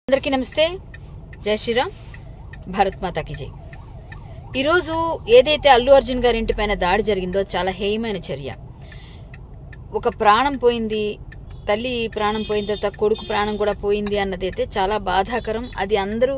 అందరికీ నమస్తే. జై శ్రీరామ్. భారత్ మాతా కీ జై. ఈరోజు ఏదైతే అల్లు అర్జున్ గారి ఇంటిపైన దాడి జరిగిందో చాలా హేయమైన చర్య. ఒక ప్రాణం పోయింది, తల్లి ప్రాణం పోయిన తర్వాత కొడుకు ప్రాణం కూడా పోయింది అన్నదైతే చాలా బాధాకరం. అది అందరూ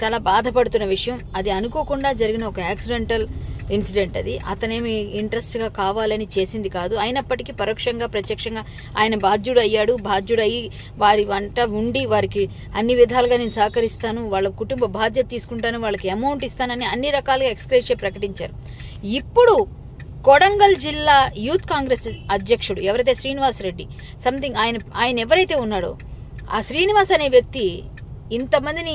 చాలా బాధపడుతున్న విషయం. అది అనుకోకుండా జరిగిన ఒక యాక్సిడెంటల్ ఇన్సిడెంట్. అది అతనేమి ఇంట్రెస్ట్గా కావాలని చేసింది కాదు. అయినప్పటికీ పరోక్షంగా ప్రత్యక్షంగా ఆయన బాధ్యుడయ్యి వారి వంట ఉండి వారికి అన్ని విధాలుగా నేను సహకరిస్తాను, వాళ్ళ కుటుంబ బాధ్యత తీసుకుంటాను, వాళ్ళకి అమౌంట్ ఇస్తానని అన్ని రకాలుగా ఎక్స్గ్రేషియా ప్రకటించారు. ఇప్పుడు కొడంగల్ జిల్లా యూత్ కాంగ్రెస్ అధ్యక్షుడు ఎవరైతే శ్రీనివాస్ రెడ్డి సంథింగ్ ఆయన ఎవరైతే ఉన్నాడో ఆ శ్రీనివాస్ అనే వ్యక్తి ఇంతమందిని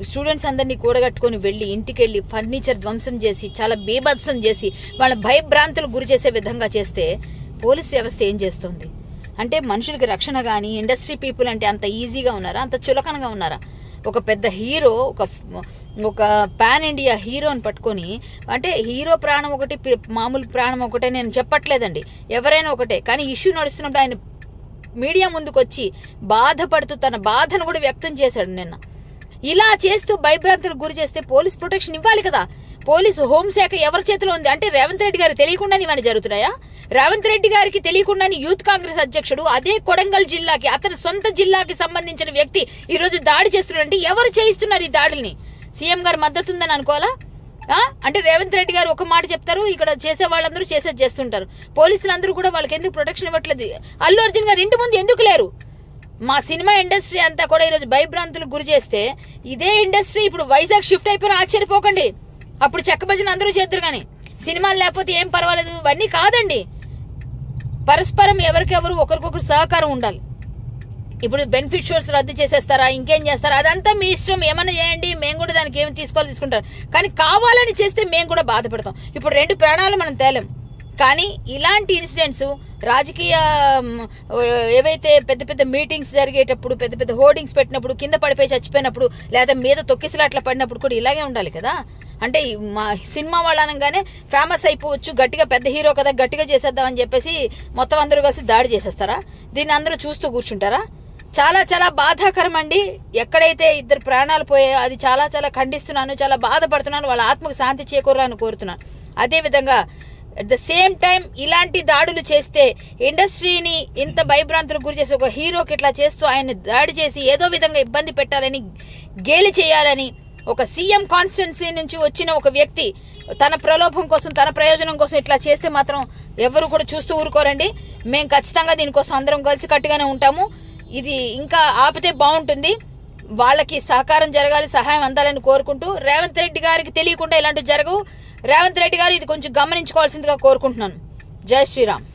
స్టూడెంట్స్ అందరినీ కూడగట్టుకొని వెళ్ళి ఇంటికి వెళ్ళి ఫర్నిచర్ ధ్వంసం చేసి చాలా బేభత్సం చేసి వాళ్ళ భయభ్రాంతులకు గురి చేసే విధంగా చేస్తే పోలీస్ వ్యవస్థ ఏం చేస్తుంది అంటే మనుషులకి రక్షణ కానీ ఇండస్ట్రీ పీపుల్ అంటే అంత ఈజీగా ఉన్నారా, అంత చులకనగా ఉన్నారా? ఒక పెద్ద హీరో, ఒక పాన్ ఇండియా హీరోని పట్టుకొని, అంటే హీరో ప్రాణం ఒకటి మామూలు ప్రాణం ఒకటే నేను చెప్పట్లేదండి, ఎవరైనా ఒకటే. కానీ ఇష్యూ నడుస్తున్నప్పుడు ఆయన మీడియా ముందుకు వచ్చి బాధపడుతూ తన బాధను కూడా వ్యక్తం చేశాడు నిన్న. ఇలా చేస్తూ భయభ్రాంతులకు గురి చేస్తే పోలీస్ ప్రొటెక్షన్ ఇవ్వాలి కదా. పోలీసు హోంశాఖ ఎవరి చేతిలో ఉంది అంటే రేవంత్ రెడ్డి గారికి తెలియకుండానే ఇవన్నీ జరుగుతున్నాయా? రేవంత్ రెడ్డి గారికి తెలియకుండానే యూత్ కాంగ్రెస్ అధ్యక్షుడు అదే కొడంగల్ జిల్లాకి, అతని సొంత జిల్లాకి సంబంధించిన వ్యక్తి ఈరోజు దాడి చేస్తున్నారంటే ఎవరు చేయిస్తున్నారు ఈ దాడుల్ని? సీఎం గారు మద్దతు ఉందని అనుకోవాలా? అంటే రేవంత్ రెడ్డి గారు ఒక మాట చెప్తారు, ఇక్కడ చేసే వాళ్ళందరూ చేస్తుంటారు. పోలీసులు అందరూ కూడా వాళ్ళకి ఎందుకు ప్రొటెక్షన్ ఇవ్వట్లేదు? అల్లు అర్జున్ గారు ఇంటి ముందు ఎందుకు లేరు? మా సినిమా ఇండస్ట్రీ అంతా కూడా ఈరోజు భయభ్రాంతులకు గురి చేస్తే ఇదే ఇండస్ట్రీ ఇప్పుడు వైజాగ్ షిఫ్ట్ అయిపోయినా ఆశ్చర్యపోకండి. అప్పుడు చెక్క భజన అందరూ చేద్దరు, కానీ సినిమాలు లేకపోతే ఏం పర్వాలేదు. ఇవన్నీ కాదండి, పరస్పరం ఎవరికెవరు ఒకరికొకరు సహకారం ఉండాలి. ఇప్పుడు బెనిఫిట్ షోస్ రద్దు చేసేస్తారా, ఇంకేం చేస్తారా, అదంతా మీ ఇష్టం, ఏమన్నా చేయండి, మేము కూడా దానికి ఏమి తీసుకుంటారు. కానీ కావాలని చేస్తే మేము కూడా బాధపడతాం. ఇప్పుడు 2 ప్రాణాలు మనం తేలేం. కానీ ఇలాంటి ఇన్సిడెంట్స్ రాజకీయ ఏవైతే పెద్ద పెద్ద మీటింగ్స్ జరిగేటప్పుడు, పెద్ద పెద్ద హోర్డింగ్స్ పెట్టినప్పుడు, కింద పడిపోయి చచ్చిపోయినప్పుడు, లేదా మీద తొక్కిసలాట్లా పడినప్పుడు కూడా ఇలాగే ఉండాలి కదా. అంటే మా సినిమా వాళ్ళు అనగానే ఫేమస్ అయిపోవచ్చు, గట్టిగా పెద్ద హీరో కదా గట్టిగా చేసేద్దామని చెప్పేసి మొత్తం అందరూ కలిసి దాడి చేసేస్తారా? దీన్ని అందరూ చూస్తూ కూర్చుంటారా? చాలా చాలా బాధాకరం అండి. ఎక్కడైతే 2 ప్రాణాలు పోయాయో అది చాలా చాలా ఖండిస్తున్నాను, చాలా బాధపడుతున్నాను. వాళ్ళ ఆత్మకు శాంతి చేకూరాలని కోరుతున్నాను. అదేవిధంగా అట్ ద సేమ్ టైం ఇలాంటి దాడులు చేస్తే ఇండస్ట్రీని ఇంత భయభ్రాంతులకు గురి చేసి ఒక హీరోకి ఇట్లా చేస్తూ ఆయన్ని దాడి చేసి ఏదో విధంగా ఇబ్బంది పెట్టాలని, గేలి చేయాలని ఒక సీఎం కాన్స్టిట్యున్సీ నుంచి వచ్చిన ఒక వ్యక్తి తన ప్రలోభం కోసం, తన ప్రయోజనం కోసం ఇట్లా చేస్తే మాత్రం ఎవరు కూడా చూస్తూ ఊరుకోరండి. మేము ఖచ్చితంగా దీనికోసం అందరం కలిసి కట్టుగానే ఉంటాము. ఇది ఇంకా ఆపితే బాగుంటుంది. వాళ్ళకి సహకారం జరగాలి, సహాయం అందాలని కోరుకుంటూ, రేవంత్ రెడ్డి గారికి తెలియకుండా ఇలాంటివి జరగవు. రేవంత్ రెడ్డి గారు ఇది కొంచెం గమనించుకోవాల్సిందిగా కోరుకుంటున్నాను. జై శ్రీరామ్.